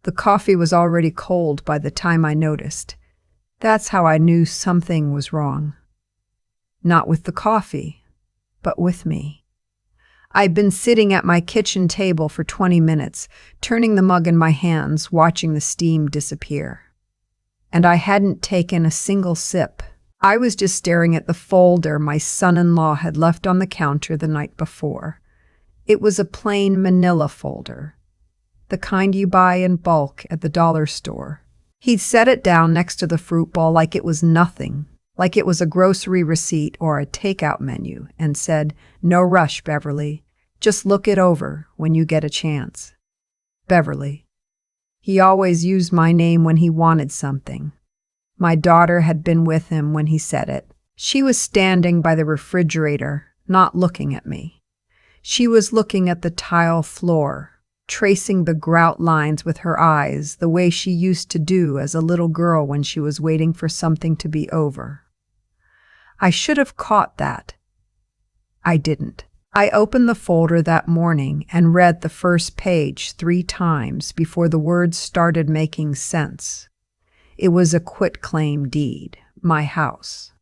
The coffee was already cold by the time I noticed. That's how I knew something was wrong. Not with the coffee, but with me. I'd been sitting at my kitchen table for 20 minutes, turning the mug in my hands, watching the steam disappear. And I hadn't taken a single sip. I was just staring at the folder my son-in-law had left on the counter the night before. It was a plain manila folder, the kind you buy in bulk at the dollar store. He'd set it down next to the fruit bowl like it was nothing, like it was a grocery receipt or a takeout menu, and said, "No rush, Beverly. Just look it over when you get a chance." Beverly. He always used my name when he wanted something. My daughter had been with him when he said it. She was standing by the refrigerator, not looking at me. She was looking at the tile floor, tracing the grout lines with her eyes the way she used to do as a little girl when she was waiting for something to be over. I should have caught that. I didn't. I opened the folder that morning and read the first page 3 times before the words started making sense. It was a quitclaim deed, my house.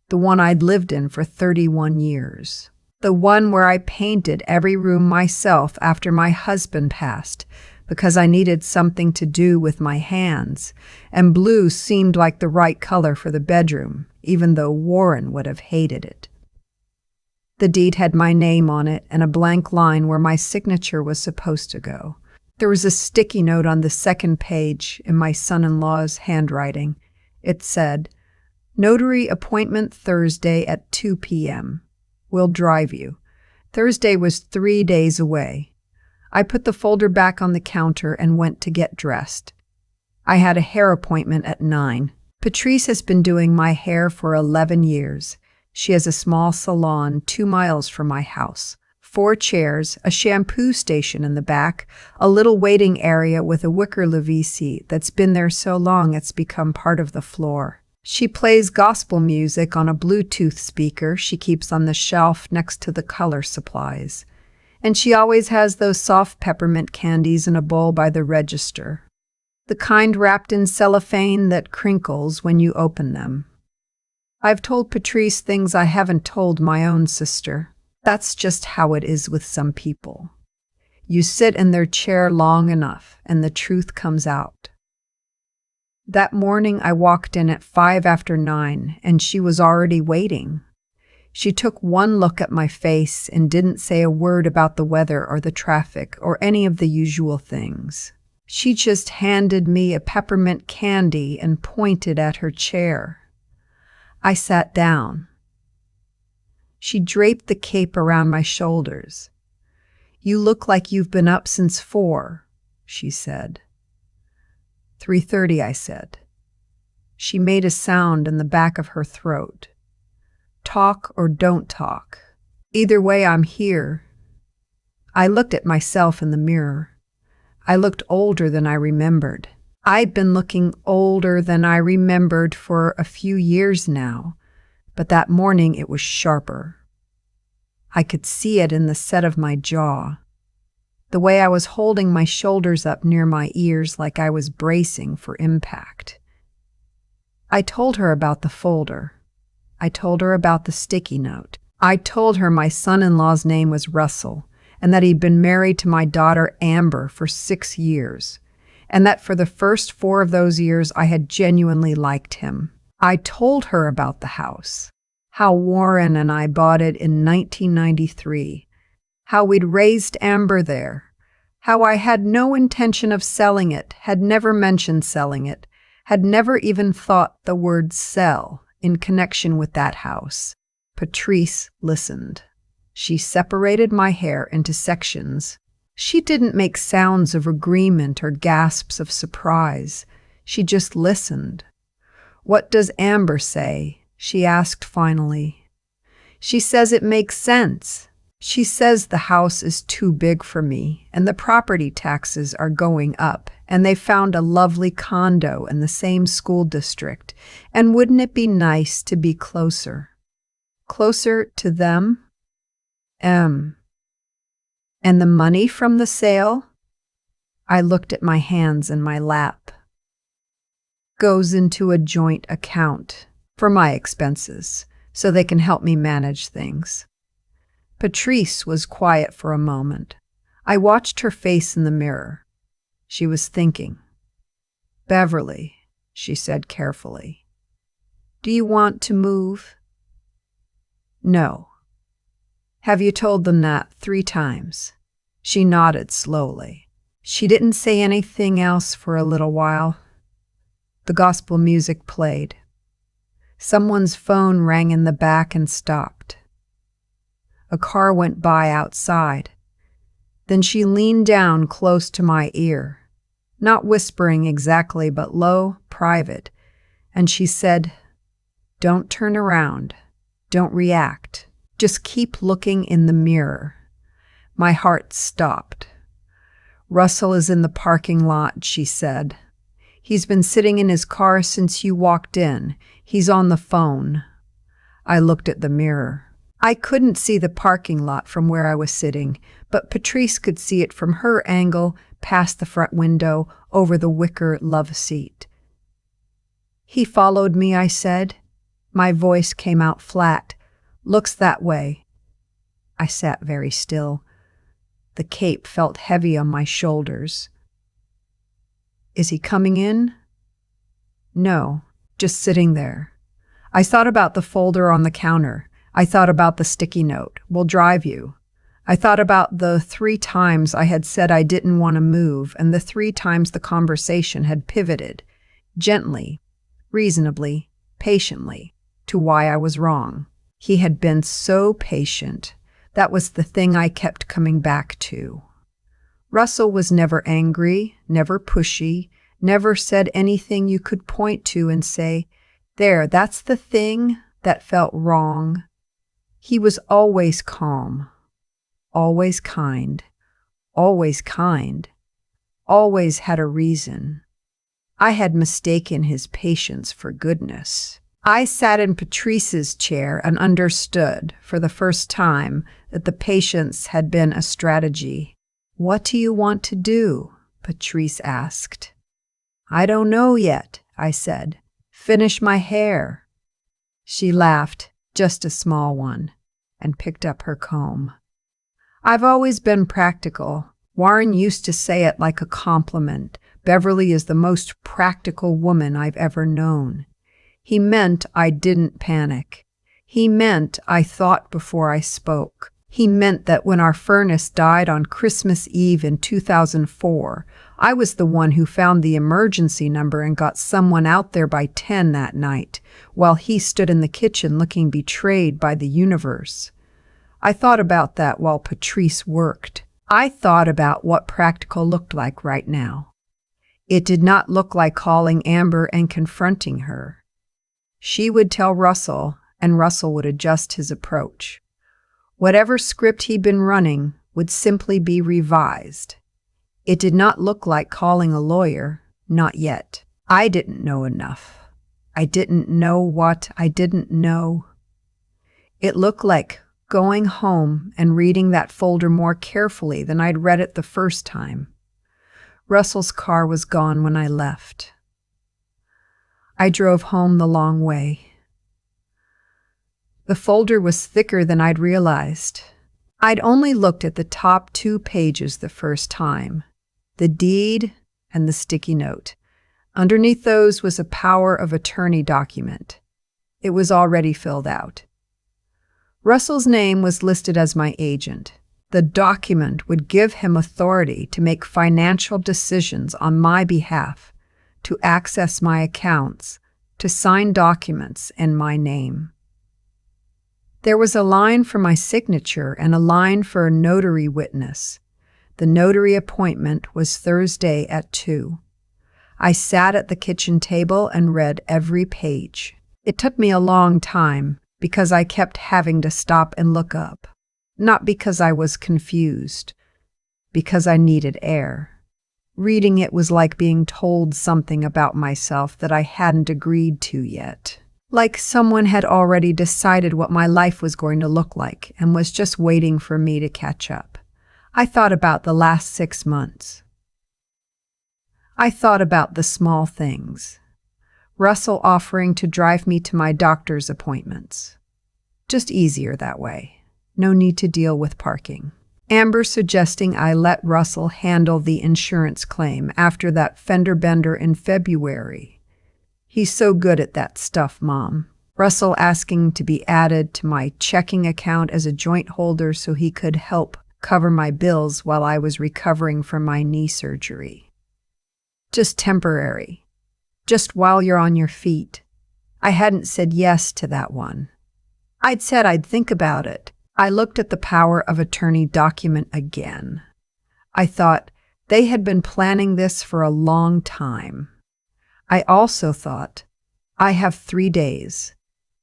The one I'd lived in for 31 years. The one where I painted every room myself after my husband passed, because I needed something to do with my hands, and blue seemed like the right color for the bedroom, even though Warren would have hated it. The deed had my name on it and a blank line where my signature was supposed to go. There was a sticky note on the second page in my son-in-law's handwriting. It said, "Notary appointment Thursday at 2 p.m. We'll drive you." Thursday was 3 days away. I put the folder back on the counter and went to get dressed. I had a hair appointment at 9. Patrice has been doing my hair for 11 years. She has a small salon 2 miles from my house. 4 chairs, a shampoo station in the back, a little waiting area with a wicker levee seat that's been there so long it's become part of the floor. She plays gospel music on a Bluetooth speaker she keeps on the shelf next to the color supplies. And she always has those soft peppermint candies in a bowl by the register. The kind wrapped in cellophane that crinkles when you open them. I've told Patrice things I haven't told my own sister. That's just how it is with some people. You sit in their chair long enough and the truth comes out. That morning I walked in at 5 after 9 and she was already waiting. She took one look at my face and didn't say a word about the weather or the traffic or any of the usual things. She just handed me a peppermint candy and pointed at her chair. I sat down. She draped the cape around my shoulders. "You look like you've been up since 4, she said. 3:30, I said. She made a sound in the back of her throat. Talk or don't talk. Either way, I'm here. I looked at myself in the mirror. I looked older than I remembered. I'd been looking older than I remembered for a few years now, but that morning it was sharper. I could see it in the set of my jaw, the way I was holding my shoulders up near my ears like I was bracing for impact. I told her about the folder. I told her about the sticky note. I told her my son-in-law's name was Russell, and that he'd been married to my daughter Amber for 6 years, and that for the first 4 of those years I had genuinely liked him. I told her about the house, how Warren and I bought it in 1993, how we'd raised Amber there, how I had no intention of selling it, had never mentioned selling it, had never even thought the word sell in connection with that house. Patrice listened. She separated my hair into sections. She didn't make sounds of agreement or gasps of surprise. She just listened. "What does Amber say?" she asked finally. "She says it makes sense. She says the house is too big for me, and the property taxes are going up, and they found a lovely condo in the same school district, and wouldn't it be nice to be closer? Closer to them? And the money from the sale?" I looked at my hands in my lap. Goes into a joint account for my expenses, so they can help me manage things. Patrice was quiet for a moment. I watched her face in the mirror. She was thinking. Beverly, she said carefully. Do you want to move? No. Have you told them that 3 times? She nodded slowly. She didn't say anything else for a little while. The gospel music played. Someone's phone rang in the back and stopped. A car went by outside. Then she leaned down close to my ear, not whispering exactly, but low, private, and she said, "Don't turn around. Don't react. Just keep looking in the mirror." My heart stopped. "Russell is in the parking lot," she said. "He's been sitting in his car since you walked in. He's on the phone." I looked at the mirror. I couldn't see the parking lot from where I was sitting, but Patrice could see it from her angle, past the front window, over the wicker love seat. "He followed me," I said. My voice came out flat. "Looks that way." I sat very still. The cape felt heavy on my shoulders. "Is he coming in?" "No, just sitting there." I thought about the folder on the counter. I thought about the sticky note, "We'll drive you." I thought about the 3 times I had said I didn't want to move, and the 3 times the conversation had pivoted, gently, reasonably, patiently, to why I was wrong. He had been so patient. That was the thing I kept coming back to. Russell was never angry, never pushy, never said anything you could point to and say, "There, that's the thing that felt wrong." He was always calm, always kind, always had a reason. I had mistaken his patience for goodness. I sat in Patrice's chair and understood, for the first time, that the patience had been a strategy. "What do you want to do?" Patrice asked. "I don't know yet," I said. "Finish my hair." She laughed, just a small one, and picked up her comb. "I've always been practical. Warren used to say it like a compliment. Beverly is the most practical woman I've ever known. He meant I didn't panic. He meant I thought before I spoke. He meant that when our furnace died on Christmas Eve in 2004, I was the one who found the emergency number and got someone out there by 10 that night, while he stood in the kitchen looking betrayed by the universe. I thought about that while Patrice worked. I thought about what practical looked like right now. It did not look like calling Amber and confronting her. She would tell Russell, and Russell would adjust his approach. Whatever script he'd been running would simply be revised. It did not look like calling a lawyer, not yet. I didn't know enough. I didn't know what I didn't know. It looked like going home and reading that folder more carefully than I'd read it the first time. Russell's car was gone when I left. I drove home the long way. The folder was thicker than I'd realized. I'd only looked at the top 2 pages the first time, the deed and the sticky note. Underneath those was a power of attorney document. It was already filled out. Russell's name was listed as my agent. The document would give him authority to make financial decisions on my behalf, to access my accounts, to sign documents in my name. There was a line for my signature and a line for a notary witness. The notary appointment was Thursday at 2. I sat at the kitchen table and read every page. It took me a long time because I kept having to stop and look up. Not because I was confused, because I needed air. Reading it was like being told something about myself that I hadn't agreed to yet. Like someone had already decided what my life was going to look like and was just waiting for me to catch up. I thought about the last 6 months. I thought about the small things. Russell offering to drive me to my doctor's appointments. Just easier that way. No need to deal with parking. Amber suggesting I let Russell handle the insurance claim after that fender bender in February. He's so good at that stuff, Mom. Russell asking to be added to my checking account as a joint holder so he could help cover my bills while I was recovering from my knee surgery. Just temporary. Just while you're on your feet. I hadn't said yes to that one. I'd said I'd think about it. I looked at the power of attorney document again. I thought they had been planning this for a long time. I also thought, I have 3 days.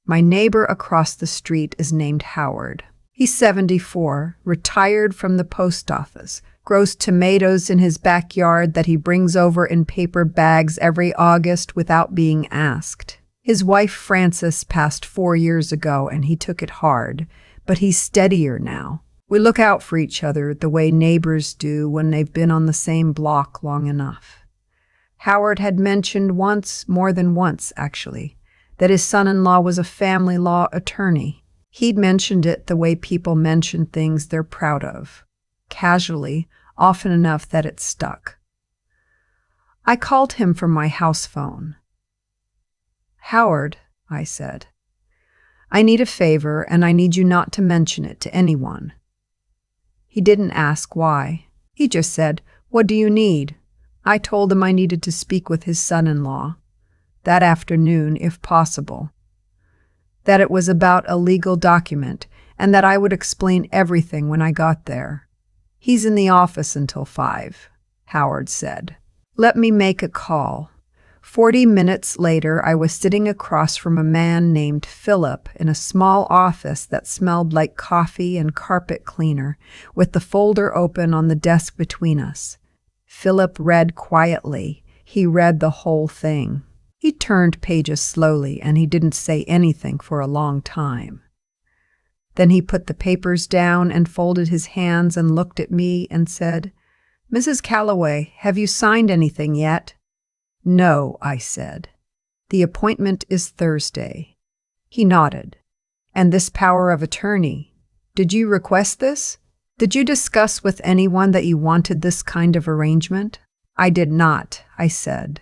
My neighbor across the street is named Howard. He's 74, retired from the post office, grows tomatoes in his backyard that he brings over in paper bags every August without being asked. His wife Frances passed 4 years ago and he took it hard, but he's steadier now. We look out for each other the way neighbors do when they've been on the same block long enough. Howard had mentioned once, more than once actually, that his son-in-law was a family law attorney. He'd mentioned it the way people mention things they're proud of, casually, often enough that it stuck. I called him from my house phone. "Howard," I said, "I need a favor and I need you not to mention it to anyone." He didn't ask why. He just said, "What do you need?" I told him I needed to speak with his son-in-law. That afternoon, if possible. That it was about a legal document, and that I would explain everything when I got there. "He's in the office until 5, Howard said. "Let me make a call." 40 minutes later, I was sitting across from a man named Philip in a small office that smelled like coffee and carpet cleaner, with the folder open on the desk between us. Philip read quietly. He read the whole thing. He turned pages slowly, and he didn't say anything for a long time. Then he put the papers down and folded his hands and looked at me and said, "Mrs. Calloway, have you signed anything yet?" "No," I said. "The appointment is Thursday." He nodded. "And this power of attorney, did you request this? Did you discuss with anyone that you wanted this kind of arrangement?" "I did not," I said.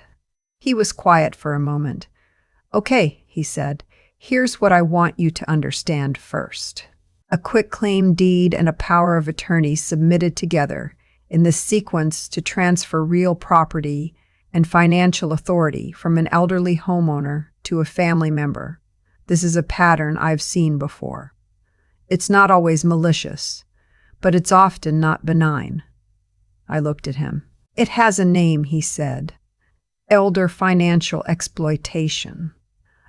He was quiet for a moment. "Okay," he said, "here's what I want you to understand first. A quitclaim deed and a power of attorney submitted together in this sequence to transfer real property and financial authority from an elderly homeowner to a family member. This is a pattern I've seen before. It's not always malicious, but it's often not benign." I looked at him. "It has a name," he said. "Elder financial exploitation.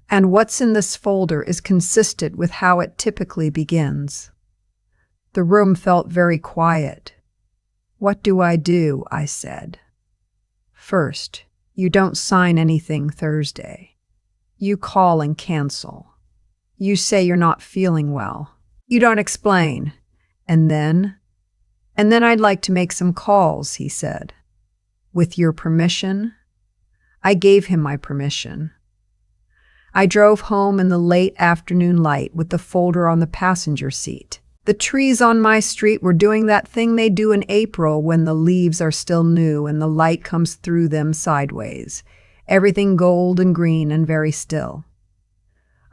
And what's in this folder is consistent with how it typically begins." The room felt very quiet. "What do?" I said. "First, you don't sign anything Thursday. You call and cancel. You say you're not feeling well. You don't explain. And then I'd like to make some calls," he said. "With your permission?" I gave him my permission. I drove home in the late afternoon light with the folder on the passenger seat. The trees on my street were doing that thing they do in April when the leaves are still new and the light comes through them sideways. Everything gold and green and very still.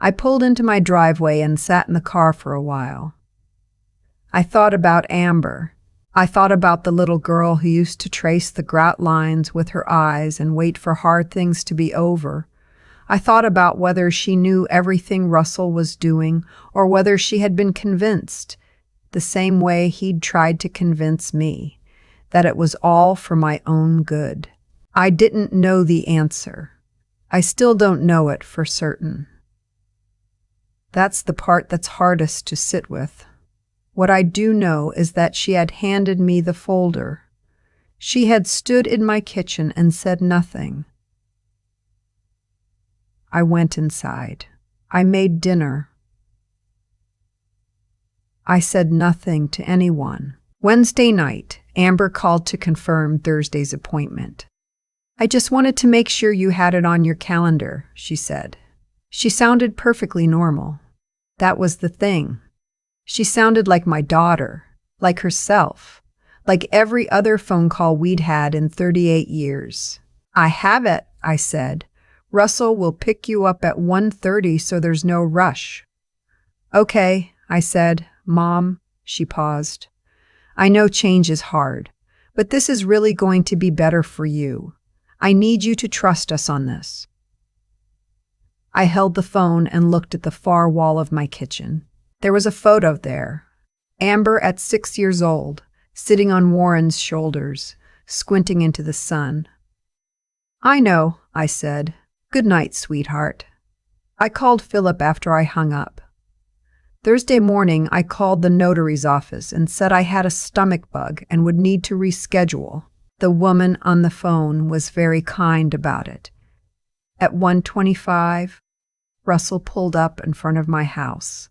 I pulled into my driveway and sat in the car for a while. I thought about Amber. I thought about the little girl who used to trace the grout lines with her eyes and wait for hard things to be over. I thought about whether she knew everything Russell was doing or whether she had been convinced, the same way he'd tried to convince me, that it was all for my own good. I didn't know the answer. I still don't know it for certain. That's the part that's hardest to sit with. What I do know is that she had handed me the folder. She had stood in my kitchen and said nothing. I went inside. I made dinner. I said nothing to anyone. Wednesday night, Amber called to confirm Thursday's appointment. I just wanted to make sure you had it on your calendar, she said. She sounded perfectly normal. That was the thing. She sounded like my daughter, like herself, like every other phone call we'd had in 38 years. I have it, I said. Russell will pick you up at 1:30, so there's no rush. Okay, I said. Mom, she paused. I know change is hard, but this is really going to be better for you. I need you to trust us on this. I held the phone and looked at the far wall of my kitchen. There was a photo there. Amber at 6 years old, sitting on Warren's shoulders, squinting into the sun. I know, I said. Good night, sweetheart. I called Philip after I hung up. Thursday morning, I called the notary's office and said I had a stomach bug and would need to reschedule. The woman on the phone was very kind about it. At 1:25, Russell pulled up in front of my house.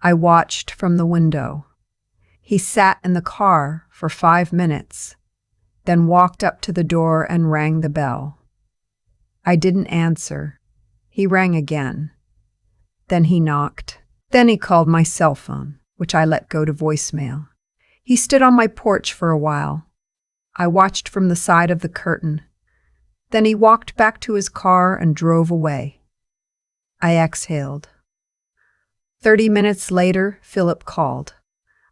I watched from the window. He sat in the car for 5 minutes, then walked up to the door and rang the bell. I didn't answer. He rang again. Then he knocked. Then he called my cell phone, which I let go to voicemail. He stood on my porch for a while. I watched from the side of the curtain. Then he walked back to his car and drove away. I exhaled. 30 minutes later, Philip called.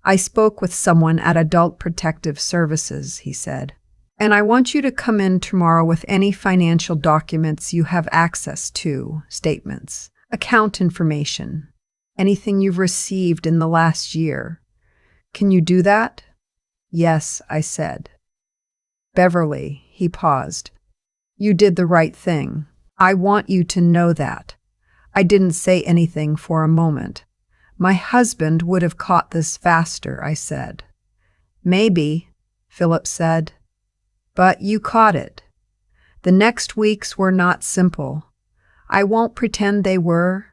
I spoke with someone at Adult Protective Services, he said. And I want you to come in tomorrow with any financial documents you have access to, statements, account information, anything you've received in the last year. Can you do that? Yes, I said. Beverly, he paused. You did the right thing. I want you to know that. I didn't say anything for a moment. My husband would have caught this faster, I said. Maybe, Philip said. But you caught it. The next weeks were not simple. I won't pretend they were.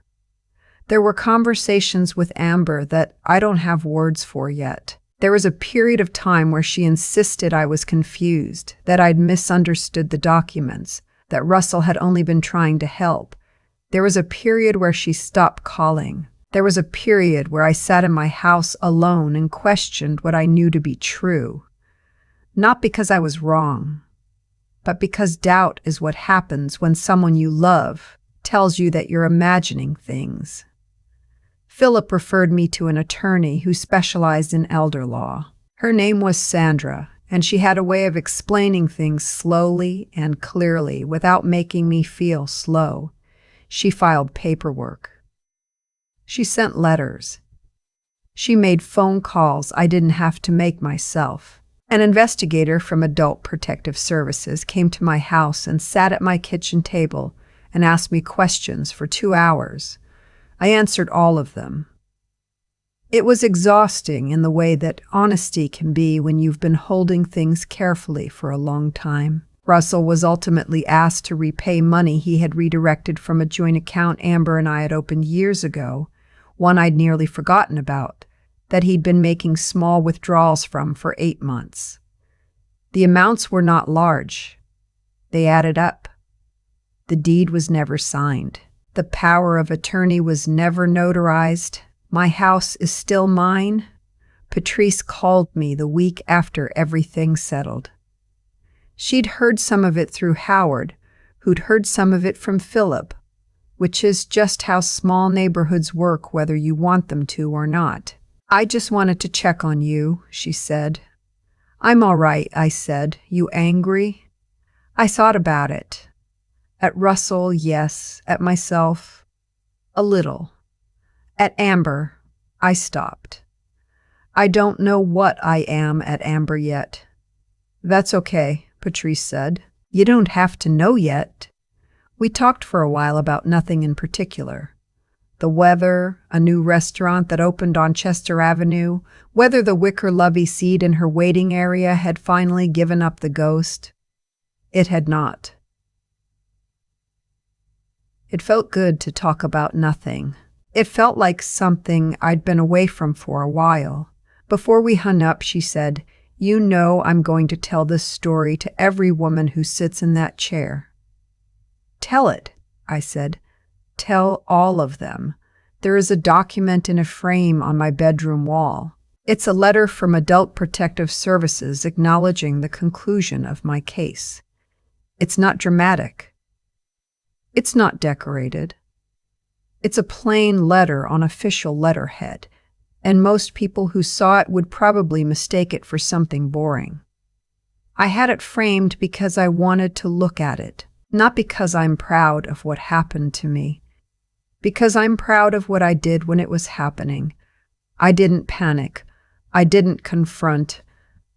There were conversations with Amber that I don't have words for yet. There was a period of time where she insisted I was confused, that I'd misunderstood the documents, that Russell had only been trying to help. There was a period where she stopped calling. There was a period where I sat in my house alone and questioned what I knew to be true. Not because I was wrong, but because doubt is what happens when someone you love tells you that you're imagining things. Philip referred me to an attorney who specialized in elder law. Her name was Sandra, and she had a way of explaining things slowly and clearly without making me feel slow. She filed paperwork. She sent letters. She made phone calls I didn't have to make myself. An investigator from Adult Protective Services came to my house and sat at my kitchen table and asked me questions for 2 hours. I answered all of them. It was exhausting in the way that honesty can be when you've been holding things carefully for a long time. Russell was ultimately asked to repay money he had redirected from a joint account Amber and I had opened years ago, one I'd nearly forgotten about, that he'd been making small withdrawals from for 8 months. The amounts were not large. They added up. The deed was never signed. The power of attorney was never notarized. My house is still mine. Patrice called me the week after everything settled. She'd heard some of it through Howard, who'd heard some of it from Philip, which is just how small neighborhoods work whether you want them to or not. I just wanted to check on you, she said. I'm all right, I said. You angry? I thought about it. At Russell, yes. At myself, a little. At Amber, I stopped. I don't know what I am at Amber yet. That's okay, Patrice said. You don't have to know yet. We talked for a while about nothing in particular. The weather, a new restaurant that opened on Chester Avenue, whether the wicker lovey seat in her waiting area had finally given up the ghost. It had not. It felt good to talk about nothing. It felt like something I'd been away from for a while. Before we hung up, she said, You know I'm going to tell this story to every woman who sits in that chair. Tell it, I said. Tell all of them. There is a document in a frame on my bedroom wall. It's a letter from Adult Protective Services acknowledging the conclusion of my case. It's not dramatic. It's not decorated. It's a plain letter on official letterhead, and most people who saw it would probably mistake it for something boring. I had it framed because I wanted to look at it, not because I'm proud of what happened to me. Because I'm proud of what I did when it was happening. I didn't panic. I didn't confront.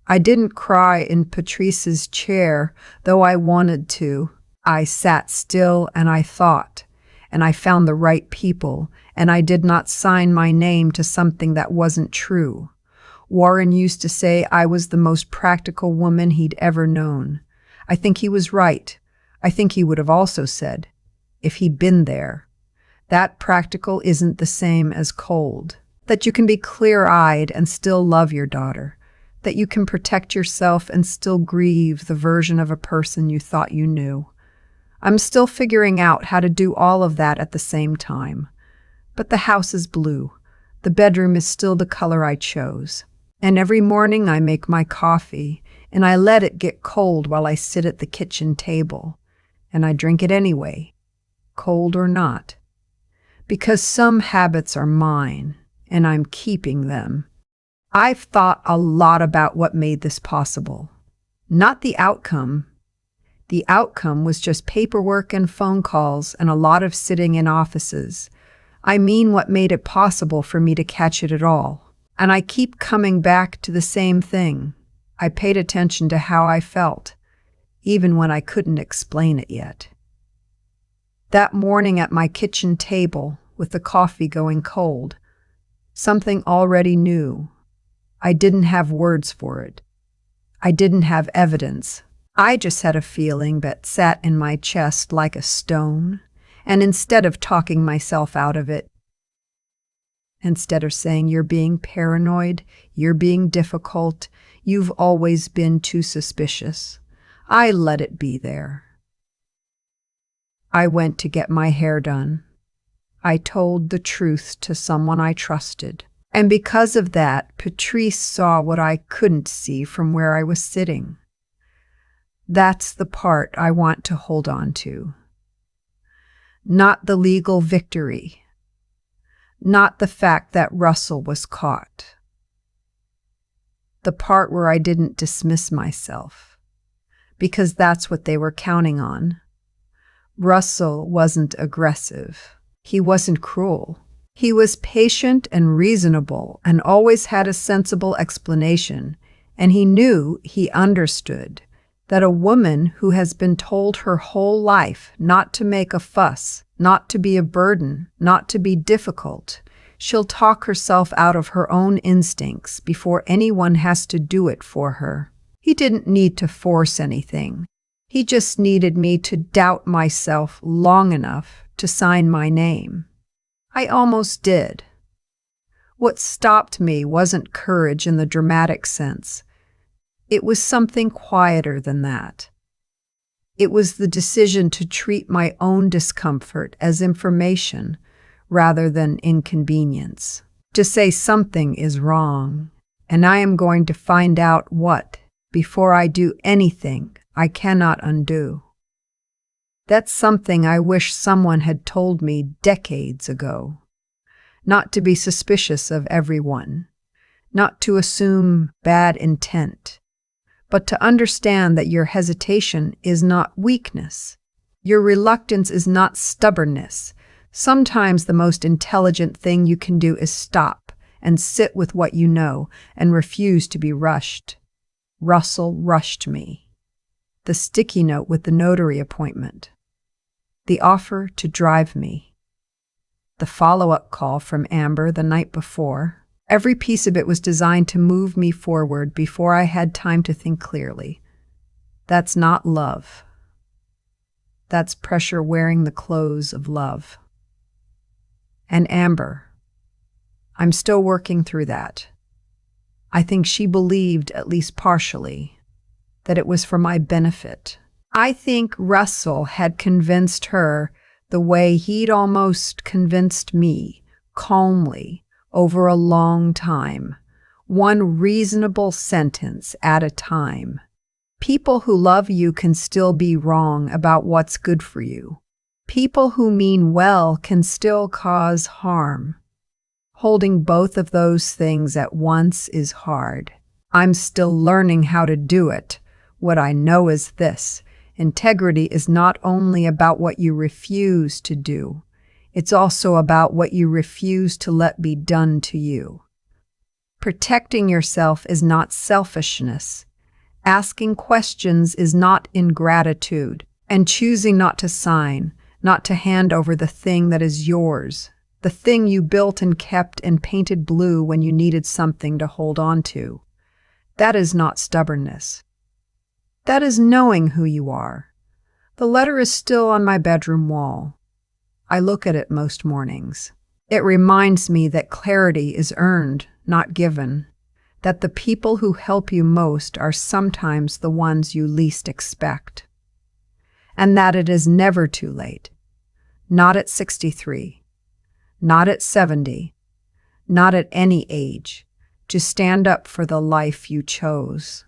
I didn't cry in Patrice's chair, though I wanted to. I sat still and I thought, and I found the right people, and I did not sign my name to something that wasn't true. Warren used to say I was the most practical woman he'd ever known. I think he was right. I think he would have also said, if he'd been there, that practical isn't the same as cold. That you can be clear-eyed and still love your daughter. That you can protect yourself and still grieve the version of a person you thought you knew. I'm still figuring out how to do all of that at the same time. But the house is blue. The bedroom is still the color I chose. And every morning I make my coffee, and I let it get cold while I sit at the kitchen table. And I drink it anyway, cold or not. Because some habits are mine, and I'm keeping them. I've thought a lot about what made this possible. Not the outcome. The outcome was just paperwork and phone calls and a lot of sitting in offices. I mean what made it possible for me to catch it at all. And I keep coming back to the same thing. I paid attention to how I felt, even when I couldn't explain it yet. That morning at my kitchen table, with the coffee going cold, something already new. I didn't have words for it. I didn't have evidence. I just had a feeling that sat in my chest like a stone, and instead of talking myself out of it, instead of saying you're being paranoid, you're being difficult, you've always been too suspicious, I let it be there. I went to get my hair done. I told the truth to someone I trusted. And because of that, Patrice saw what I couldn't see from where I was sitting. That's the part I want to hold on to. Not the legal victory. Not the fact that Russell was caught. The part where I didn't dismiss myself. Because that's what they were counting on. Russell wasn't aggressive. He wasn't cruel. He was patient and reasonable and always had a sensible explanation, and he understood that a woman who has been told her whole life not to make a fuss, not to be a burden, not to be difficult, she'll talk herself out of her own instincts before anyone has to do it for her. He didn't need to force anything. He just needed me to doubt myself long enough to sign my name. I almost did. What stopped me wasn't courage in the dramatic sense. It was something quieter than that. It was the decision to treat my own discomfort as information rather than inconvenience. To say something is wrong, and I am going to find out what, before I do anything I cannot undo. That's something I wish someone had told me decades ago. Not to be suspicious of everyone, not to assume bad intent, but to understand that your hesitation is not weakness. Your reluctance is not stubbornness. Sometimes the most intelligent thing you can do is stop and sit with what you know and refuse to be rushed. Russell rushed me. The sticky note with the notary appointment. The offer to drive me. The follow-up call from Amber the night before. Every piece of it was designed to move me forward before I had time to think clearly. That's not love. That's pressure wearing the clothes of love. And Amber. I'm still working through that. I think she believed, at least partially, that it was for my benefit. I think Russell had convinced her the way he'd almost convinced me, calmly, over a long time, one reasonable sentence at a time. People who love you can still be wrong about what's good for you. People who mean well can still cause harm. Holding both of those things at once is hard. I'm still learning how to do it. What I know is this: integrity is not only about what you refuse to do, it's also about what you refuse to let be done to you. Protecting yourself is not selfishness. Asking questions is not ingratitude. And choosing not to sign, not to hand over the thing that is yours, the thing you built and kept and painted blue when you needed something to hold on to, that is not stubbornness. That is knowing who you are. The letter is still on my bedroom wall. I look at it most mornings. It reminds me that clarity is earned, not given, that the people who help you most are sometimes the ones you least expect, and that it is never too late, not at 63, not at 70, not at any age, to stand up for the life you chose.